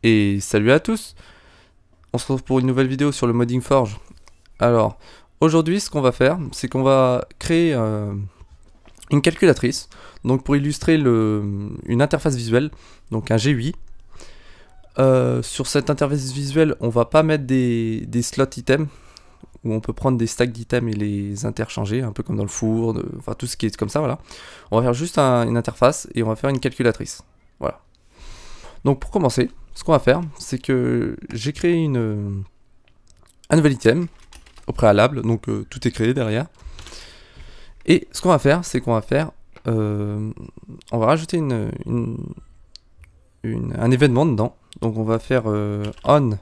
Et salut à tous. On se retrouve pour une nouvelle vidéo sur le modding Forge. Alors, aujourd'hui ce qu'on va faire, c'est qu'on va créer une calculatrice. Donc pour illustrer une interface visuelle, donc un GUI. Sur cette interface visuelle, on va pas mettre des slots items, où on peut prendre des stacks d'items et les interchanger, un peu comme dans le four, enfin tout ce qui est comme ça, voilà. On va faire juste une interface et on va faire une calculatrice. Voilà. Donc pour commencer, ce qu'on va faire, c'est que j'ai créé un nouvel item au préalable, donc tout est créé derrière. Et ce qu'on va faire, c'est qu'on va faire, on va rajouter un événement dedans. Donc on va faire on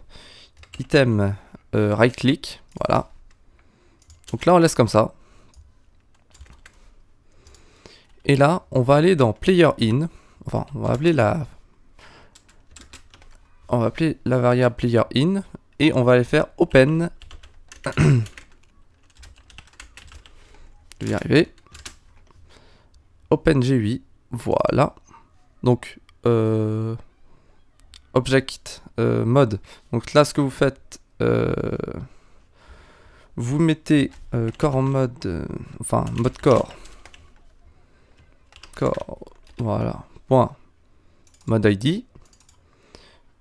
item right click, voilà. Donc là on laisse comme ça. Et là on va aller dans player in, enfin on va appeler la variable player in et on va aller faire open. Je vais y arriver. Open GUI, voilà. Donc object mode. Donc là ce que vous faites, vous mettez core en mode, enfin mode core, voilà. Point mode ID.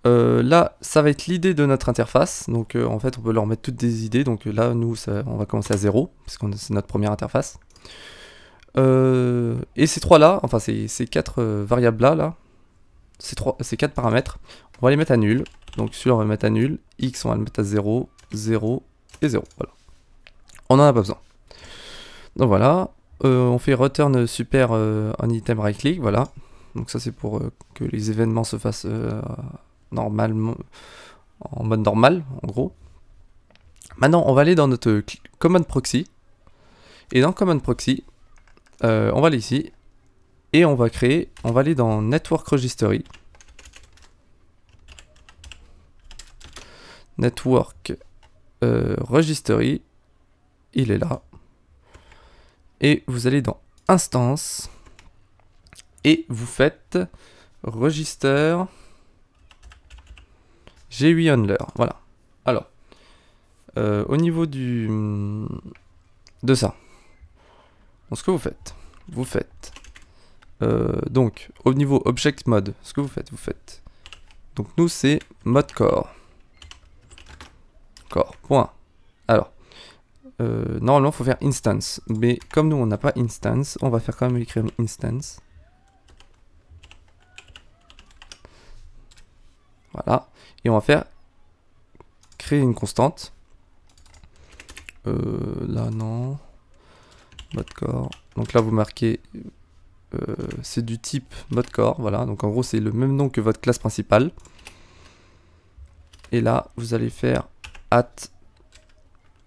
Là, ça va être l'idée de notre interface. Donc, en fait, on peut leur mettre toutes des idées. Donc là, nous, on va commencer à 0, parce que c'est notre première interface. Et ces trois-là, enfin, ces quatre variables-là, ces quatre paramètres, on va les mettre à nul. Donc, celui-là, on va le mettre à nul. X, on va le mettre à 0, 0 et 0. Voilà. On n'en a pas besoin. Donc, voilà. On fait return super on item right click. Voilà. Donc, ça, c'est pour que les événements se fassent normalement, en mode normal, en gros. Maintenant, on va aller dans notre command proxy. Et dans command proxy, on va aller ici. Et on va aller dans network registry. Network registry. Il est là. Et vous allez dans instance. Et vous faites register GUI handler, voilà. Alors, au niveau de ça, donc ce que vous faites, donc au niveau object mode, ce que vous faites, donc nous c'est mode core, point. Alors, normalement il faut faire instance, mais comme nous on n'a pas instance, on va faire quand même écrire instance. Voilà. Et on va faire créer une constante. Là non. Mode core. Donc là vous marquez c'est du type mode core. Voilà. Donc en gros c'est le même nom que votre classe principale. Et là vous allez faire at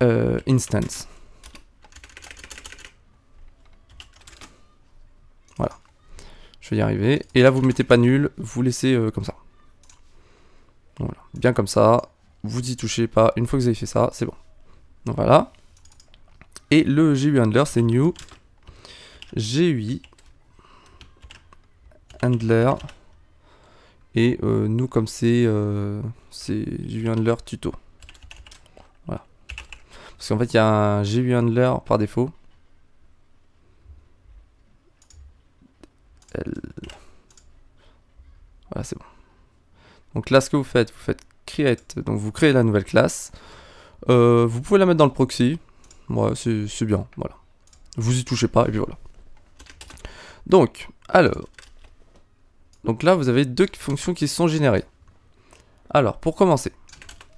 instance. Voilà. Je vais y arriver. Et là vous mettez pas nul. Vous laissez comme ça. Voilà, bien comme ça, vous y touchez pas, une fois que vous avez fait ça, c'est bon. Donc voilà. Et le GUI handler, c'est new GUI handler. Et nous, comme c'est GUI handler tuto. Voilà. Parce qu'en fait, il y a un GUI handler par défaut. Voilà, c'est bon. Donc là, ce que vous faites create, donc vous créez la nouvelle classe. Vous pouvez la mettre dans le proxy. Ouais, c'est bien, voilà. Vous y touchez pas, et puis voilà. Donc, alors. Donc là, vous avez deux fonctions qui sont générées. Alors, pour commencer.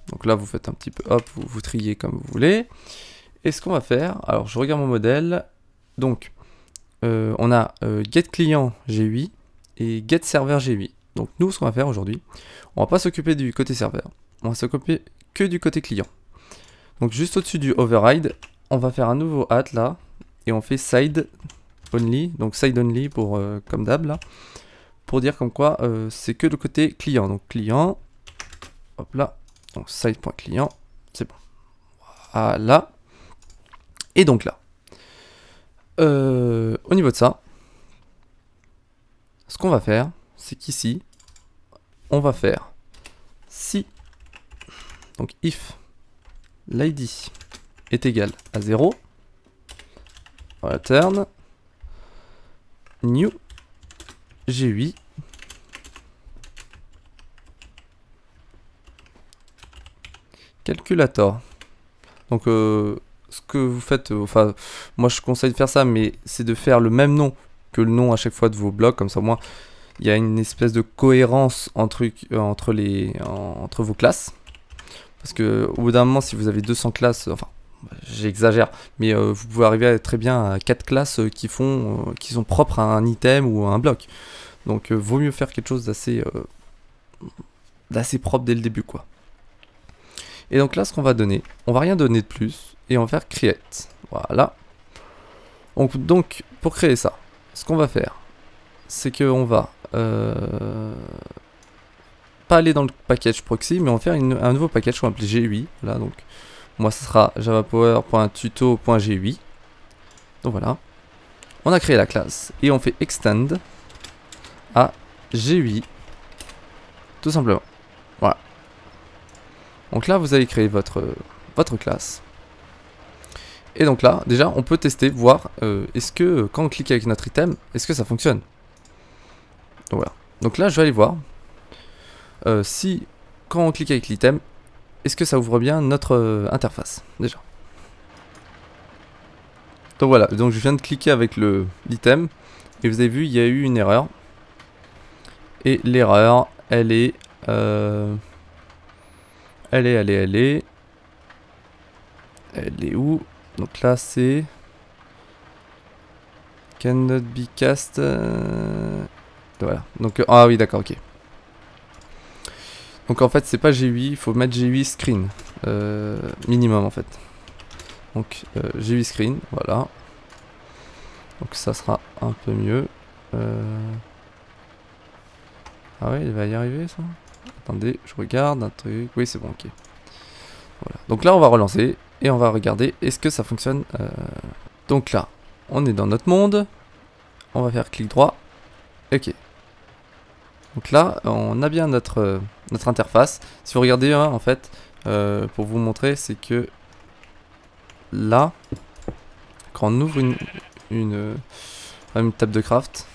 Donc là, vous faites un petit peu, hop, vous triez comme vous voulez. Et ce qu'on va faire, alors je regarde mon modèle. Donc, on a get client GUI et get serveur GUI. Donc nous, ce qu'on va faire aujourd'hui, on va pas s'occuper du côté serveur, on va s'occuper que du côté client. Donc juste au-dessus du override, on va faire un nouveau at là, et on fait side only, donc side only pour comme d'hab là, pour dire comme quoi c'est que le côté client. Donc client, hop là, donc side.client, c'est bon. Voilà. Et donc là, au niveau de ça, ce qu'on va faire, c'est qu'ici, on va faire Donc if l'id est égal à 0, return new GUI calculator. Donc ce que vous faites, enfin moi je conseille de faire ça, mais c'est de faire le même nom que le nom à chaque fois de vos blocs, comme ça au moins il y a une espèce de cohérence entre vos classes. Parce que au bout d'un moment, si vous avez 200 classes, enfin j'exagère, mais vous pouvez arriver très bien à 4 classes qui sont propres à un item ou à un bloc. Donc vaut mieux faire quelque chose d'assez propre dès le début, quoi. Et donc là, ce qu'on va donner, on va rien donner de plus, et on va faire create. Voilà. Donc pour créer ça, ce qu'on va faire, c'est qu'on va pas aller dans le package proxy, mais on va faire un nouveau package qu'on va appeler GUI. Voilà, donc moi ce sera javapower.tuto.gui. Donc voilà, on a créé la classe et on fait extend à GUI, tout simplement. Voilà. Donc là, vous allez créer votre classe. Et donc là, déjà, on peut tester, voir est-ce que quand on clique avec notre item, est-ce que ça fonctionne. Donc voilà. Donc là, je vais aller voir si quand on clique avec l'item, est-ce que ça ouvre bien notre interface déjà. Donc voilà, donc je viens de cliquer avec l'item et vous avez vu, il y a eu une erreur. Et l'erreur, elle est où? Donc là c'est cannot be cast. Voilà. Donc ah oui, d'accord, ok. Donc en fait c'est pas GUI, il faut mettre GUI screen minimum en fait. Donc GUI screen, voilà. Donc ça sera un peu mieux. Ah ouais, il va y arriver ça. Attendez, je regarde un truc. Oui, c'est bon, ok. Voilà. Donc là on va relancer et on va regarder est-ce que ça fonctionne. Donc là, on est dans notre monde. On va faire clic droit. Ok. Donc là, on a bien notre interface. Si vous regardez, hein, en fait, pour vous montrer, c'est que là, quand on ouvre une table de craft,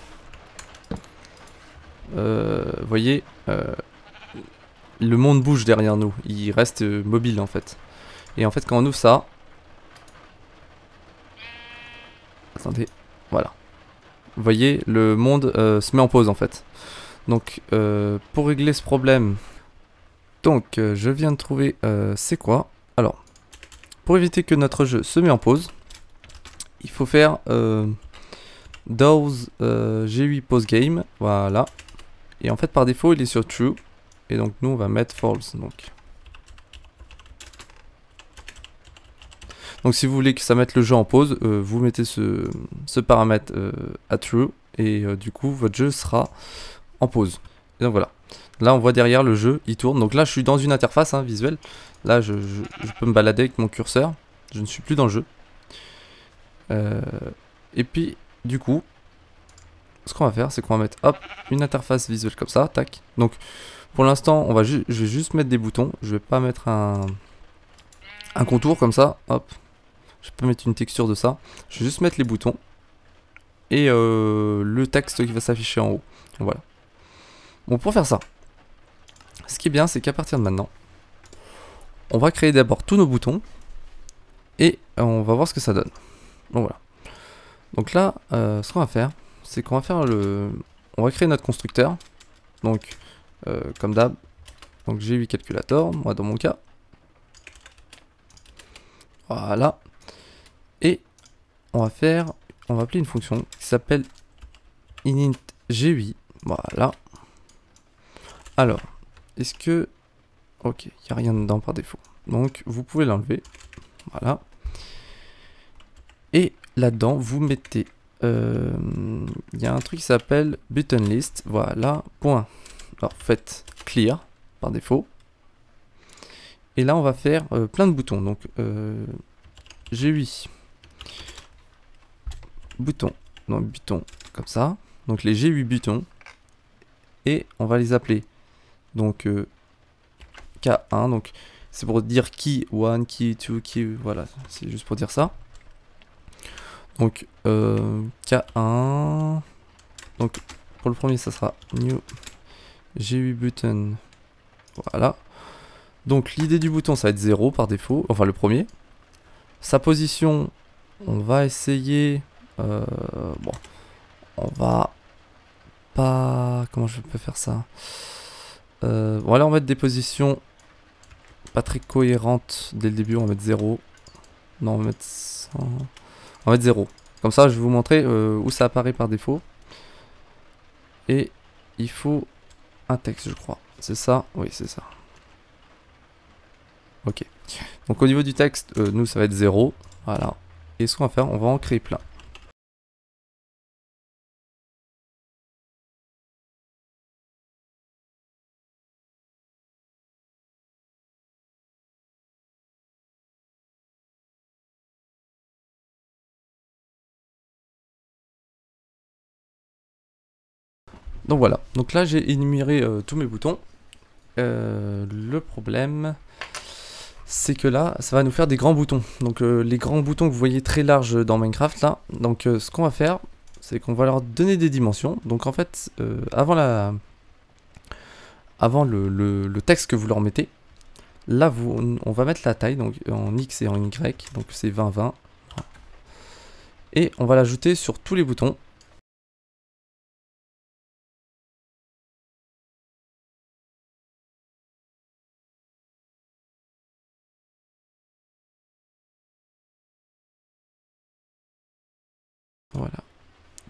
vous voyez, le monde bouge derrière nous. Il reste mobile en fait. Et en fait, quand on ouvre ça, attendez, voilà. Vous voyez, le monde se met en pause en fait. Donc, pour régler ce problème, donc je viens de trouver c'est quoi. Alors, pour éviter que notre jeu se met en pause, il faut faire doors GUI pause game, voilà. Et en fait, par défaut, il est sur true. Et donc, nous, on va mettre false. Donc, si vous voulez que ça mette le jeu en pause, vous mettez ce paramètre à true. Et du coup, votre jeu sera en pause. Et donc voilà. Là on voit derrière le jeu, il tourne. Donc là je suis dans une interface visuelle. Là je peux me balader avec mon curseur. Je ne suis plus dans le jeu. Et puis du coup, ce qu'on va faire, c'est qu'on va mettre hop une interface visuelle comme ça, tac. Donc pour l'instant je vais juste mettre des boutons. Je vais pas mettre un contour comme ça. Hop. Je vais pas mettre une texture de ça. Je vais juste mettre les boutons. Et le texte qui va s'afficher en haut. Voilà. Bon, pour faire ça, ce qui est bien, c'est qu'à partir de maintenant, on va créer d'abord tous nos boutons et on va voir ce que ça donne. Donc voilà. Donc là, ce qu'on va faire, c'est qu'on va faire on va créer notre constructeur. Donc, comme d'hab, donc GUI calculator, moi dans mon cas. Voilà. Et on va appeler une fonction qui s'appelle init GUI. Voilà. Alors, est-ce que... Ok, il n'y a rien dedans par défaut. Donc, vous pouvez l'enlever. Voilà. Et là-dedans, vous mettez... Il y a un truc qui s'appelle button list. Voilà. Point. Alors, faites clear par défaut. Et là, on va faire plein de boutons. Donc, GUI. Bouton. Donc, button comme ça. Donc, les GUI boutons. Et on va les appeler. Donc K1, donc c'est pour dire key 1, key 2, key, voilà, c'est juste pour dire ça. Donc K1, donc pour le premier ça sera new GUI button, voilà. Donc l'idée du bouton ça va être 0 par défaut, enfin le premier. Sa position, on va essayer, bon, on va pas, comment je peux faire ça, voilà, on va mettre des positions pas très cohérentes dès le début, on va mettre 0, non on va mettre 100... on va mettre 0. Comme ça, je vais vous montrer où ça apparaît par défaut. Et il faut un texte, je crois. C'est ça? Oui, c'est ça. Ok. Donc au niveau du texte, nous, ça va être 0. Voilà. Et ce qu'on va faire, on va en créer plein. Donc voilà. Donc là, j'ai énuméré tous mes boutons. Le problème, c'est que là, ça va nous faire des grands boutons. Donc les grands boutons que vous voyez très larges dans Minecraft, là. Donc ce qu'on va faire, c'est qu'on va leur donner des dimensions. Donc en fait, avant le texte que vous leur mettez, là, on va mettre la taille, donc en X et en Y, donc c'est 20-20. Et on va l'ajouter sur tous les boutons. Voilà.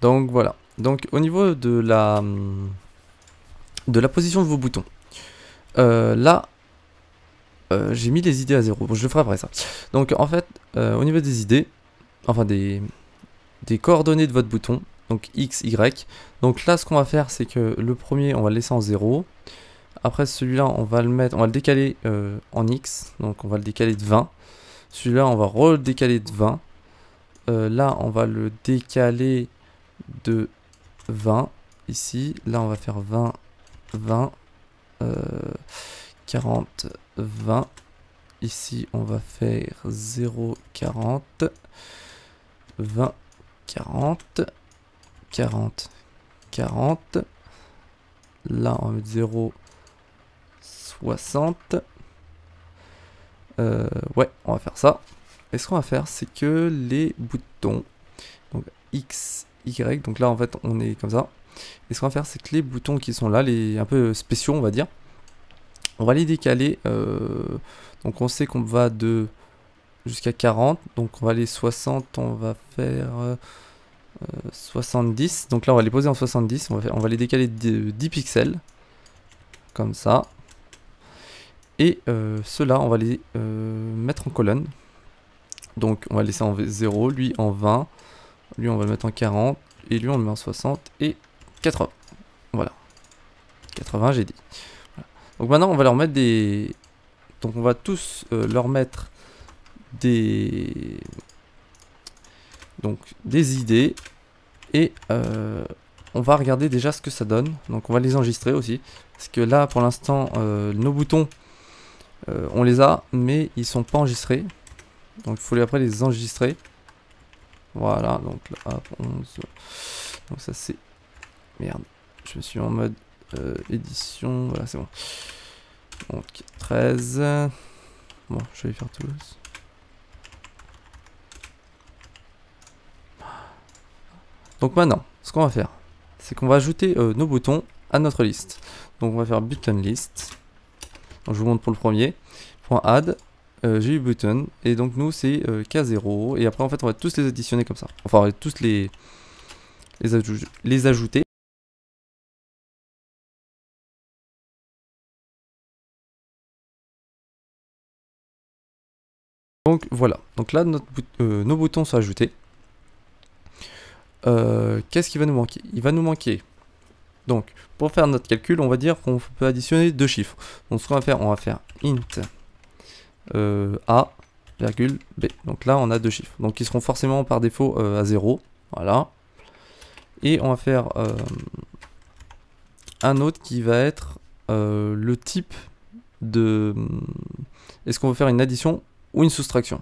Donc voilà. Donc au niveau de la position de vos boutons, là, j'ai mis les idées à 0. Bon, je le ferai après ça. Donc en fait, au niveau des idées, enfin des coordonnées de votre bouton, donc X, Y. Donc là, ce qu'on va faire, c'est que le premier, on va le laisser en 0. Après celui-là, on va le décaler en X. Donc on va le décaler de 20. Celui-là, on va redécaler de 20. Là, on va le décaler de 20. Ici, là, on va faire 20, 20, 40, 20. Ici, on va faire 0, 40, 20, 40, 40, 40. Là, on va mettre 0, 60. Ouais, on va faire ça. Et ce qu'on va faire, c'est que les boutons, donc X, Y, donc là en fait on est comme ça. Et ce qu'on va faire, c'est que les boutons qui sont là, les un peu spéciaux, on va dire, on va les décaler. Donc on sait qu'on va de jusqu'à 40, donc on va les 60, on va faire 70. Donc là on va les poser en 70, on va les décaler de 10 pixels, comme ça. Et ceux-là, on va les mettre en colonne. Donc on va laisser en 0, lui en 20, lui on va le mettre en 40, et lui on le met en 60 et 80. Voilà. 80 j'ai dit. Voilà. Donc maintenant on va leur mettre des... Donc on va tous leur mettre des... Donc des idées. Et on va regarder déjà ce que ça donne. Donc on va les enregistrer aussi. Parce que là pour l'instant nos boutons on les a mais ils sont pas enregistrés. Donc il faut après les enregistrer. Voilà, donc là, hop, 11. Donc ça c'est... Merde, je me suis en mode édition. Voilà, c'est bon. Donc 13. Bon, je vais les faire tous. Donc maintenant, ce qu'on va faire, c'est qu'on va ajouter nos boutons à notre liste. Donc on va faire button list. Donc je vous montre pour le premier. .add. J'ai eu button et donc nous c'est K0 et après en fait on va tous les additionner comme ça, enfin on va tous les ajouter. Donc voilà, donc là nos boutons sont ajoutés. Qu'est-ce qui va nous manquer? Il va nous manquer, donc pour faire notre calcul on va dire qu'on peut additionner deux chiffres. Donc ce qu'on va faire, on va faire int A virgule B. Donc là on a deux chiffres, donc ils seront forcément par défaut à 0. Voilà. Et on va faire un autre qui va être le type de... Est-ce qu'on veut faire une addition ou une soustraction?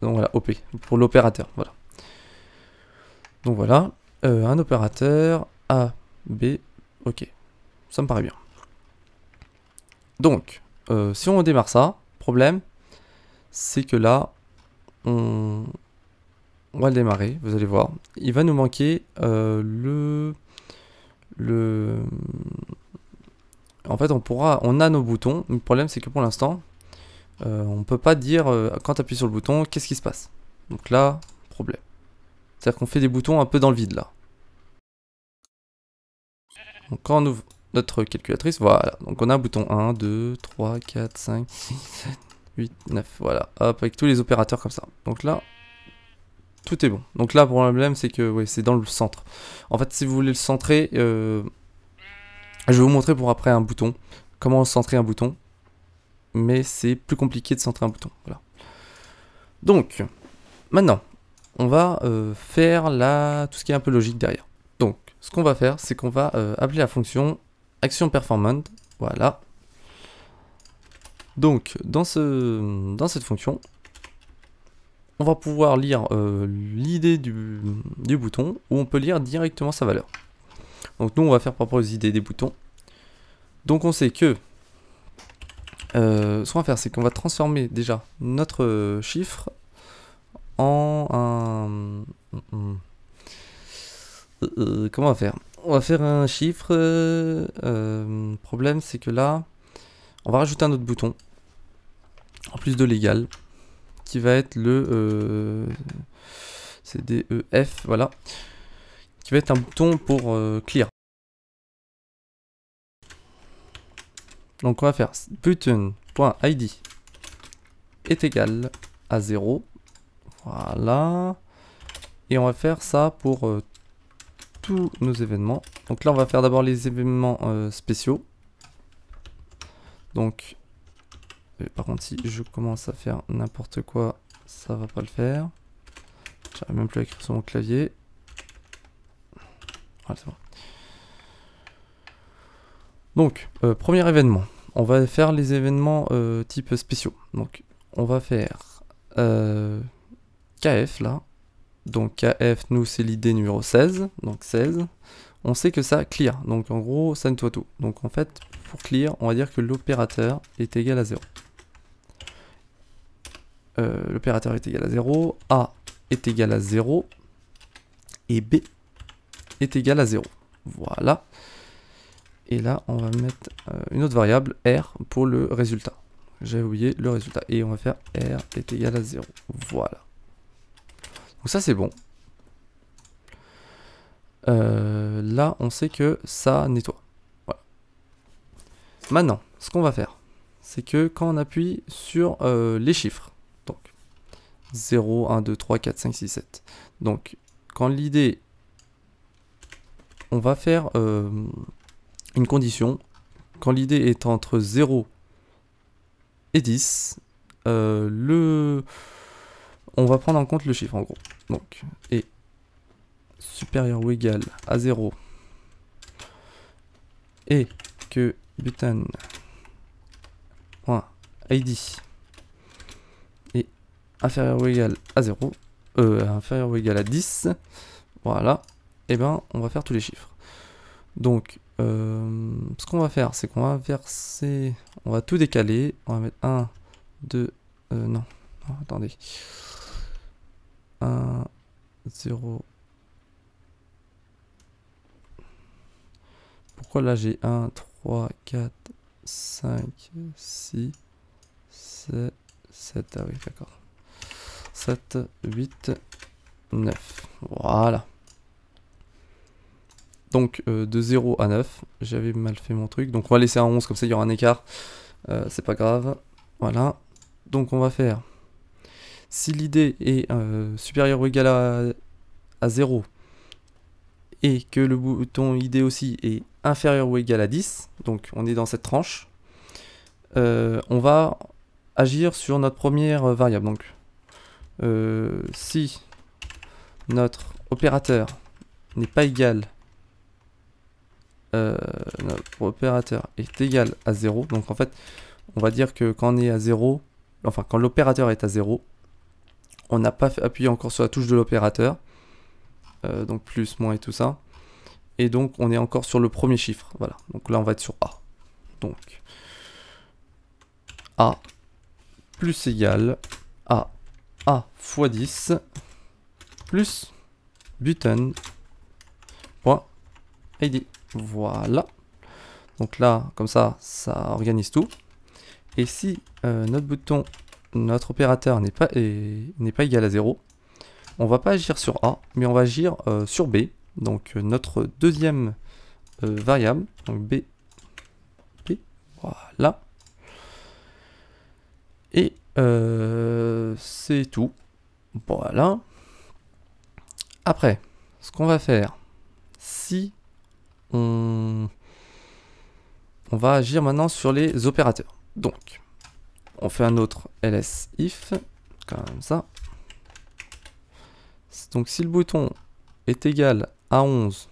Donc voilà, OP, pour l'opérateur, voilà. Donc voilà, un opérateur, A, B, ok. Ça me paraît bien. Donc, si on démarre ça, problème, c'est que là, on va le démarrer, vous allez voir. Il va nous manquer En fait, on a nos boutons. Le problème, c'est que pour l'instant, on peut pas dire, quand tu appuies sur le bouton, qu'est-ce qui se passe. Donc là, problème. C'est-à-dire qu'on fait des boutons un peu dans le vide, là. Donc quand on ouvre notre calculatrice, voilà. Donc on a un bouton 1, 2, 3, 4, 5, 6, 7, 8, 9. Voilà. Hop, avec tous les opérateurs comme ça. Donc là, tout est bon. Donc là, le problème, c'est que ouais, c'est dans le centre. En fait, si vous voulez le centrer, je vais vous montrer pour après un bouton. Comment centrer un bouton. Mais c'est plus compliqué de centrer un bouton. Voilà. Donc, maintenant, on va faire tout ce qui est un peu logique derrière. Donc, ce qu'on va faire, c'est qu'on va appeler la fonction action performant. Voilà. Donc, dans cette fonction, on va pouvoir lire l'idée du bouton, ou on peut lire directement sa valeur. Donc, nous, on va faire par rapport aux idées des boutons. Donc, on sait que ce qu'on va faire, c'est qu'on va transformer déjà notre chiffre en un... comment on va faire? On va faire un chiffre. Problème, c'est que là, on va rajouter un autre bouton, en plus de l'égal, qui va être le CDEF, voilà, qui va être un bouton pour clear. Donc on va faire button.id est égal à 0. Voilà. Et on va faire ça pour tous nos événements. Donc là on va faire d'abord les événements spéciaux. Donc par contre si je commence à faire n'importe quoi, ça va pas le faire. J'arrive même plus à écrire sur mon clavier. Voilà, c'est bon. Donc, premier événement, on va faire les événements type spéciaux. Donc, on va faire KF là. Donc, KF, nous, c'est l'idée numéro 16. Donc, 16. On sait que ça clear. Donc, en gros, ça nettoie tout. Donc, en fait, pour clear, on va dire que l'opérateur est égal à 0. L'opérateur est égal à 0. A est égal à 0. Et B est égal à 0. Voilà. Et là, on va mettre une autre variable, R, pour le résultat. J'ai oublié le résultat. Et on va faire R est égal à 0. Voilà. Donc ça, c'est bon. Là, on sait que ça nettoie. Voilà. Maintenant, ce qu'on va faire, c'est que quand on appuie sur les chiffres, donc 0, 1, 2, 3, 4, 5, 6, 7. Donc, quand l'idée, on va faire... une condition, quand l'idée est entre 0 et 10, on va prendre en compte le chiffre en gros. Donc, et supérieur ou égal à 0 et que button.id est inférieur ou égal à 0, inférieur ou égal à 10, voilà, et ben on va faire tous les chiffres. Donc, ce qu'on va faire, c'est qu'on va verser, on va tout décaler, on va mettre 1, 2, non, attendez, 1, 0, pourquoi là j'ai 1, 3, 4, 5, 6, 7, 7, ah oui, d'accord, 7, 8, 9, voilà. Donc de 0 à 9, j'avais mal fait mon truc, donc on va laisser un 11, comme ça il y aura un écart, c'est pas grave, voilà. Donc on va faire, si l'idée est supérieure ou égale à 0, et que le bouton idée aussi est inférieur ou égal à 10, donc on est dans cette tranche, on va agir sur notre première variable. Donc si notre opérateur n'est pas égal notre opérateur est égal à 0, donc en fait, on va dire que quand on est à 0, enfin quand l'opérateur est à 0, on n'a pas appuyé encore sur la touche de l'opérateur, donc plus, moins et tout ça, et donc on est encore sur le premier chiffre, voilà, donc là on va être sur A, donc A plus égal à A fois 10 plus button point ID, voilà, donc là comme ça organise tout, et si notre opérateur n'est pas égal à 0, on va pas agir sur A, mais on va agir sur B, donc notre deuxième variable, donc B, voilà, et c'est tout, voilà. Après, ce qu'on va faire, si on va agir maintenant sur les opérateurs, donc on fait un autre ls if, comme ça. Donc si le bouton est égal à 11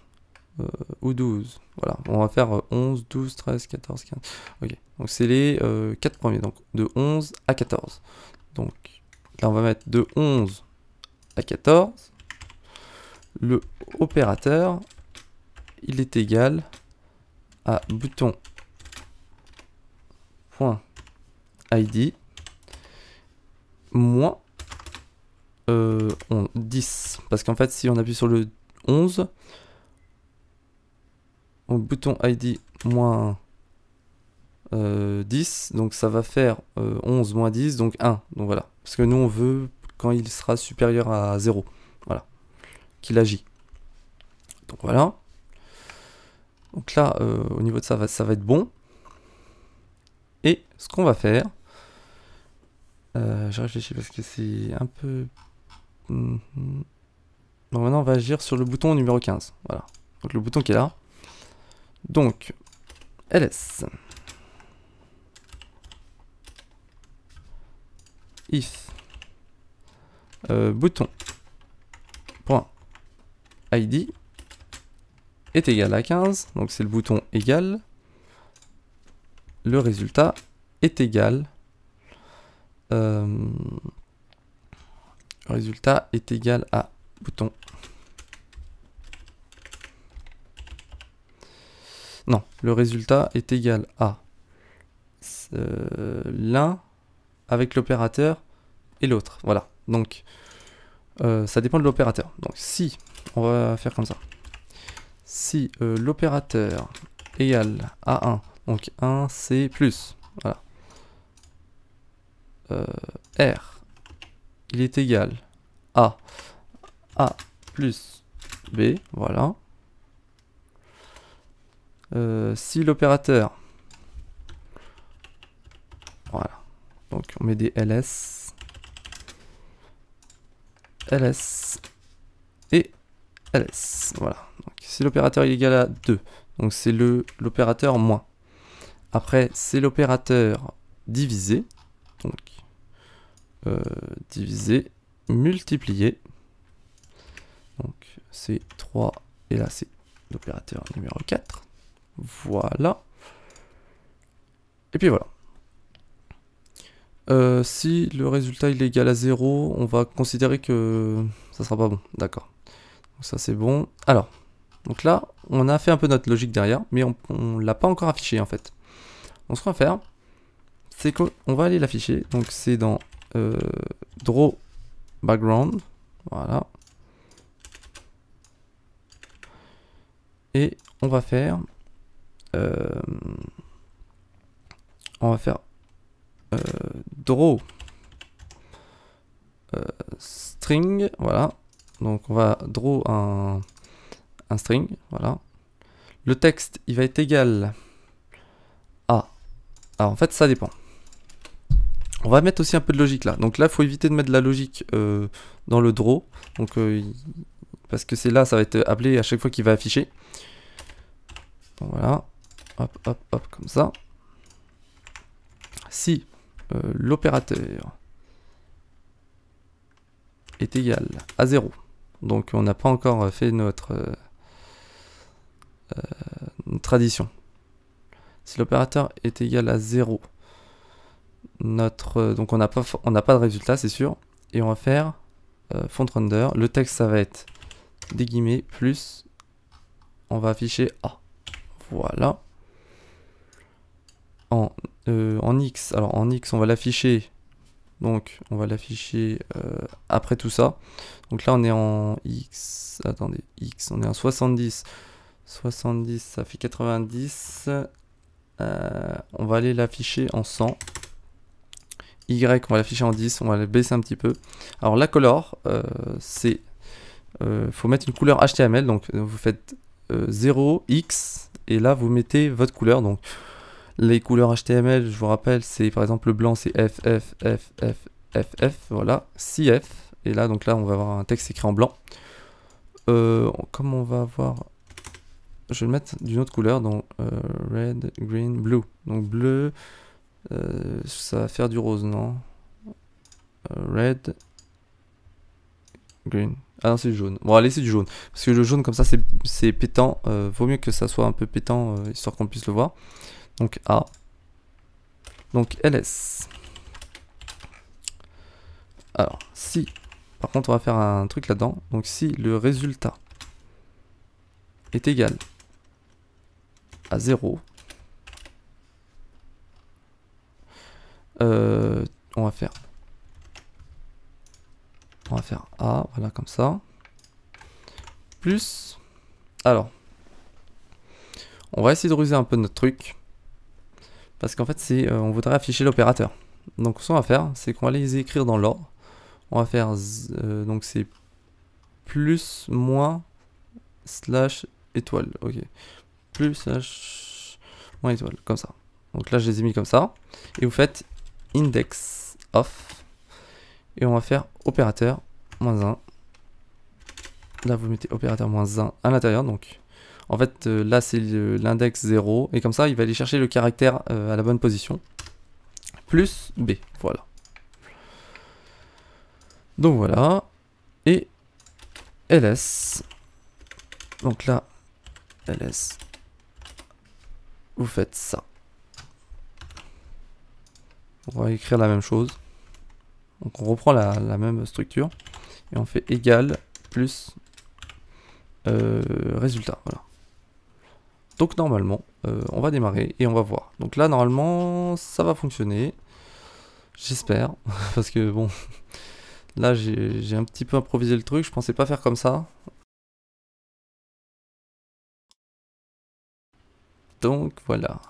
ou 12, voilà, on va faire 11, 12, 13, 14, 15. Ok, donc c'est les 4 premiers, donc de 11 à 14. Donc là on va mettre de 11 à 14. Le opérateur, il est égal à bouton point ID moins 10, parce qu'en fait si on appuie sur le 11 au bouton ID moins 10, donc ça va faire 11 moins 10, donc 1, donc voilà, parce que nous on veut quand il sera supérieur à 0, voilà, qu'il agit, donc voilà, donc là au niveau de ça va être bon, et ce qu'on va faire, je réfléchis parce que c'est un peu... Donc maintenant on va agir sur le bouton numéro 15, voilà, donc le bouton qui est là, donc ls if bouton point ID est égal à 15, donc c'est le bouton égal, le résultat est égal à bouton. Non, le résultat est égal à l'un avec l'opérateur et l'autre. Voilà. Donc, ça dépend de l'opérateur. Donc, si, on va faire comme ça. Si l'opérateur égale à 1, donc 1 c'est plus, voilà. R, il est égal à A plus B, voilà. Si l'opérateur, voilà, donc on met des ls et ls, voilà. Donc, si l'opérateur est égal à 2, donc c'est l'opérateur moins. Après c'est l'opérateur divisé, donc divisé, multiplié, donc c'est 3 et là c'est l'opérateur numéro 4. Voilà. Et puis voilà. Si le résultat il est égal à 0, on va considérer que ça sera pas bon. D'accord. Donc ça c'est bon. Alors, donc là, on a fait un peu notre logique derrière, mais on l'a pas encore affiché en fait. Donc ce qu'on va faire, c'est qu'on va aller l'afficher. Donc c'est dans Draw Background. Voilà. Et on va faire draw string, voilà. Donc on va draw un string, voilà. Le texte il va être égal à... Alors en fait ça dépend. On va mettre aussi un peu de logique là. Donc là il faut éviter de mettre de la logique dans le draw. Donc parce que c'est là ça va être appelé à chaque fois qu'il va afficher. Donc voilà. Hop, hop, hop, comme ça. Si l'opérateur est égal à 0, donc on n'a pas encore fait notre addition. Si l'opérateur est égal à 0, donc on n'a pas de résultat, c'est sûr. Et on va faire font render. Le texte, ça va être des guillemets plus, on va afficher A. Voilà. En X, alors en X, on va l'afficher. Donc on va l'afficher après tout ça. Donc là on est en X, attendez, X, on est en 70. 70, ça fait 90. On va aller l'afficher en 100. Y, on va l'afficher en 10, on va le baisser un petit peu. Alors la color, c'est... faut mettre une couleur HTML, donc vous faites 0, X, et là vous mettez votre couleur. Donc les couleurs HTML, je vous rappelle, c'est par exemple le blanc, c'est F, F, F, F, F, F, voilà, CF. Et là, donc là, on va avoir un texte écrit en blanc. Comme on va avoir... Je vais le mettre d'une autre couleur, donc red, green, blue. Donc bleu, ça va faire du rose, non? Red, green. Ah non, c'est du jaune. Bon, allez, c'est du jaune. Parce que le jaune, comme ça, c'est pétant. Vaut mieux que ça soit un peu pétant, histoire qu'on puisse le voir. Donc A. Donc LS. Alors, si... Par contre, on va faire un truc là-dedans. Donc si le résultat est égal à 0, on va faire A, voilà, comme ça. Plus... Alors, on va essayer de ruser un peu notre truc. Parce qu'en fait, on voudrait afficher l'opérateur. Donc ce qu'on va faire, c'est qu'on va les écrire dans l'ordre. On va faire, donc c'est plus, moins, slash, étoile. Ok. Plus, slash, moins, étoile. Comme ça. Donc là, je les ai mis comme ça. Et vous faites index off. Et on va faire opérateur, moins 1. Là, vous mettez opérateur moins 1 à l'intérieur. Donc, en fait, là, c'est l'index 0. Et comme ça, il va aller chercher le caractère à la bonne position. Plus B. Voilà. Donc voilà. Et ls. Donc là, ls. Vous faites ça. On va écrire la même chose. Donc on reprend la même structure. Et on fait égal plus résultat. Voilà. Donc normalement, on va démarrer et on va voir. Donc là, normalement, ça va fonctionner. J'espère. Parce que bon, là, j'ai un petit peu improvisé le truc. Je pensais pas faire comme ça. Donc voilà.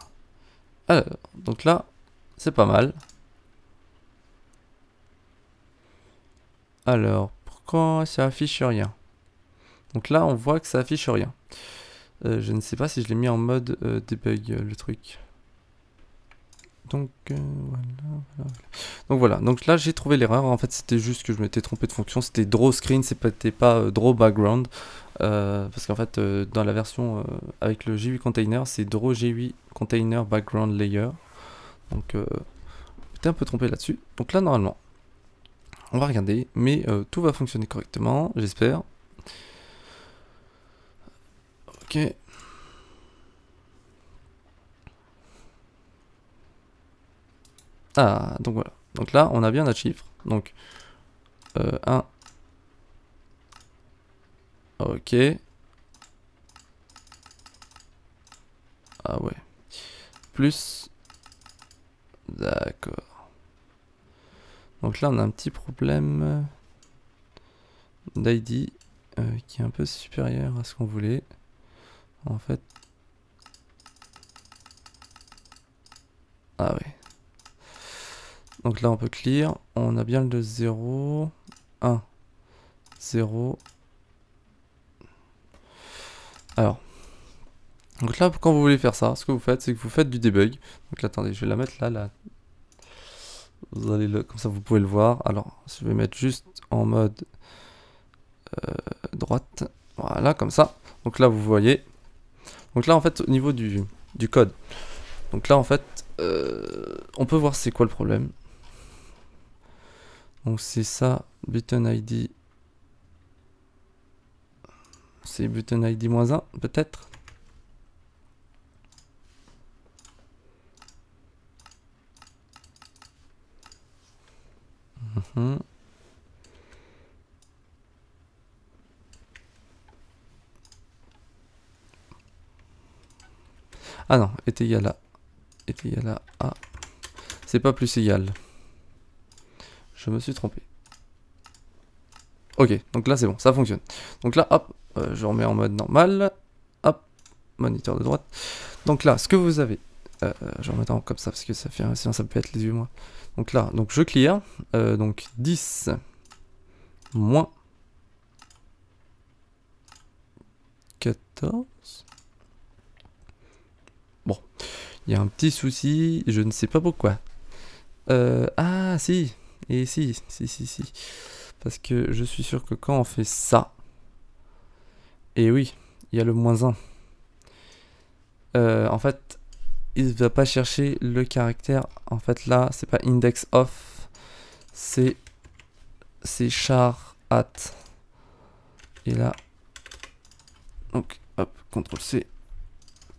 Alors, donc là, c'est pas mal. Alors, pourquoi ça affiche rien? Donc là, on voit que ça affiche rien. Je ne sais pas si je l'ai mis en mode debug le truc. Donc voilà. Donc voilà. Donc là, j'ai trouvé l'erreur. En fait, c'était juste que je m'étais trompé de fonction. C'était draw screen, c'était pas draw background. Parce qu'en fait, dans la version avec le G8 container, c'est draw G8 container background layer. Donc, j'étais un peu trompé là-dessus. Donc là, normalement, on va regarder, mais tout va fonctionner correctement, j'espère. Ok. Ah, donc voilà. Donc là, on a bien notre chiffre. Donc, 1. Ok. Ah ouais. Plus. D'accord. Donc là, on a un petit problème d'ID qui est un peu supérieur à ce qu'on voulait. En fait. Ah ouais. Donc là, on peut clear. On a bien le 0, 1, 0. Alors. Donc là, quand vous voulez faire ça, ce que vous faites, c'est que vous faites du debug. Donc là, attendez, je vais la mettre là. Vous allez comme ça, vous pouvez le voir. Alors, je vais mettre juste en mode droite. Voilà, comme ça. Donc là, vous voyez. Donc là, en fait, au niveau du code. Donc là, en fait, on peut voir c'est quoi le problème. Donc c'est ça, button ID. C'est button ID -1, peut-être. Ah non, est égal à. Est égal à A. C'est pas plus égal. Je me suis trompé. Ok, donc là c'est bon, ça fonctionne. Donc là, hop, je remets en mode normal. Hop, moniteur de droite. Donc là, ce que vous avez, je remets comme ça parce que ça fait, sinon ça peut être les yeux moi. Donc là, donc je clear, donc 10 moins 14. Bon, il y a un petit souci, je ne sais pas pourquoi. Ah si, et si. Parce que je suis sûr que quand on fait ça, et oui, il y a le -1. En fait, il ne va pas chercher le caractère. En fait, là, c'est pas index of, c'est char at. Et là, donc, hop, CTRL C,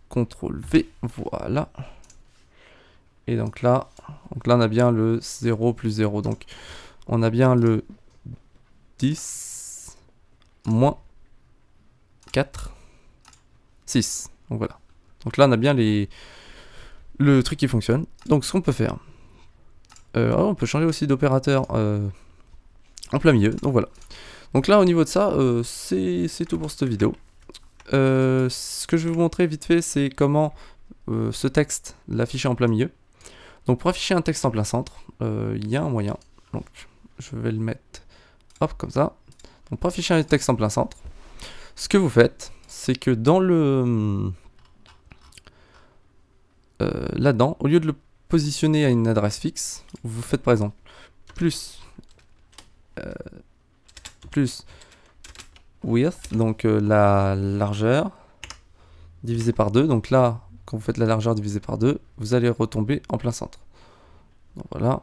CTRL V, voilà. Et donc là, on a bien le 0 plus 0. Donc, on a bien le 10 moins 4, 6. Donc voilà. Donc là, on a bien le truc qui fonctionne. Donc ce qu'on peut faire, on peut changer aussi d'opérateur en plein milieu. Donc voilà. Donc là, au niveau de ça, c'est tout pour cette vidéo. Ce que je vais vous montrer vite fait, c'est comment ce texte l'afficher en plein milieu. Donc pour afficher un texte en plein centre, il y a un moyen. Donc je vais le mettre, hop, comme ça. Donc pour afficher un texte en plein centre, ce que vous faites, c'est que dans le là-dedans, au lieu de le positionner à une adresse fixe, vous faites par exemple plus width, donc la largeur divisé par 2. Donc là, quand vous faites la largeur divisée par 2, vous allez retomber en plein centre. Donc voilà.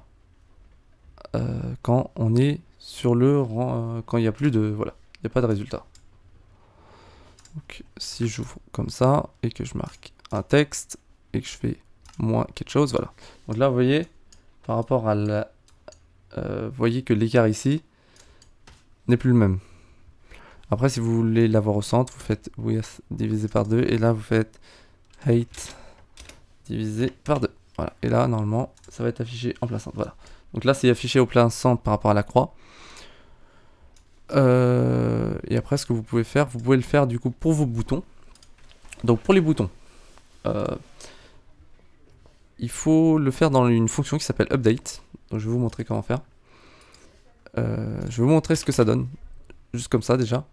Quand on est sur le rang, quand il n'y a plus de, voilà, il n'y a pas de résultat. Donc si j'ouvre comme ça et que je marque un texte et que je fais moins quelque chose, voilà. Donc là, vous voyez, par rapport à la, vous voyez que l'écart ici n'est plus le même. Après, si vous voulez l'avoir au centre, vous faites width divisé par 2 et là vous faites height divisé par 2. Voilà. Et là, normalement, ça va être affiché en plein centre. Voilà. Donc là, c'est affiché au plein centre par rapport à la croix. Et après, ce que vous pouvez faire, vous pouvez le faire du coup pour vos boutons. Donc pour les boutons, il faut le faire dans une fonction qui s'appelle update. Donc je vais vous montrer comment faire. Je vais vous montrer ce que ça donne. Juste comme ça déjà.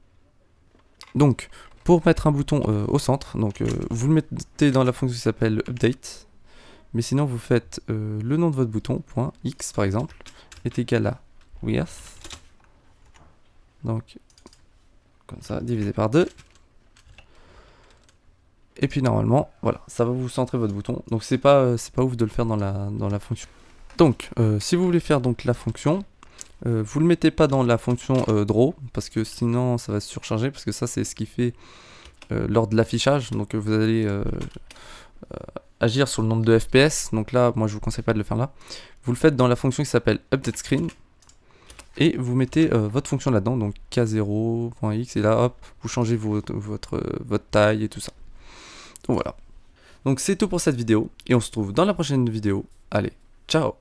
Donc pour mettre un bouton au centre, donc vous le mettez dans la fonction qui s'appelle update. Mais sinon vous faites le nom de votre bouton, .x par exemple, est égal à width. Donc comme ça, divisé par 2. Et puis normalement, voilà, ça va vous centrer votre bouton. Donc c'est pas ouf de le faire dans la fonction. Donc si vous voulez faire donc la fonction, vous le mettez pas dans la fonction draw, parce que sinon ça va se surcharger, parce que ça c'est ce qui fait lors de l'affichage. Donc vous allez agir sur le nombre de FPS. Donc là, moi je vous conseille pas de le faire là. Vous le faites dans la fonction qui s'appelle updateScreen. Et vous mettez votre fonction là-dedans, donc k0.x, et là hop, vous changez votre taille et tout ça. Donc voilà. Donc c'est tout pour cette vidéo, et on se retrouve dans la prochaine vidéo. Allez, ciao!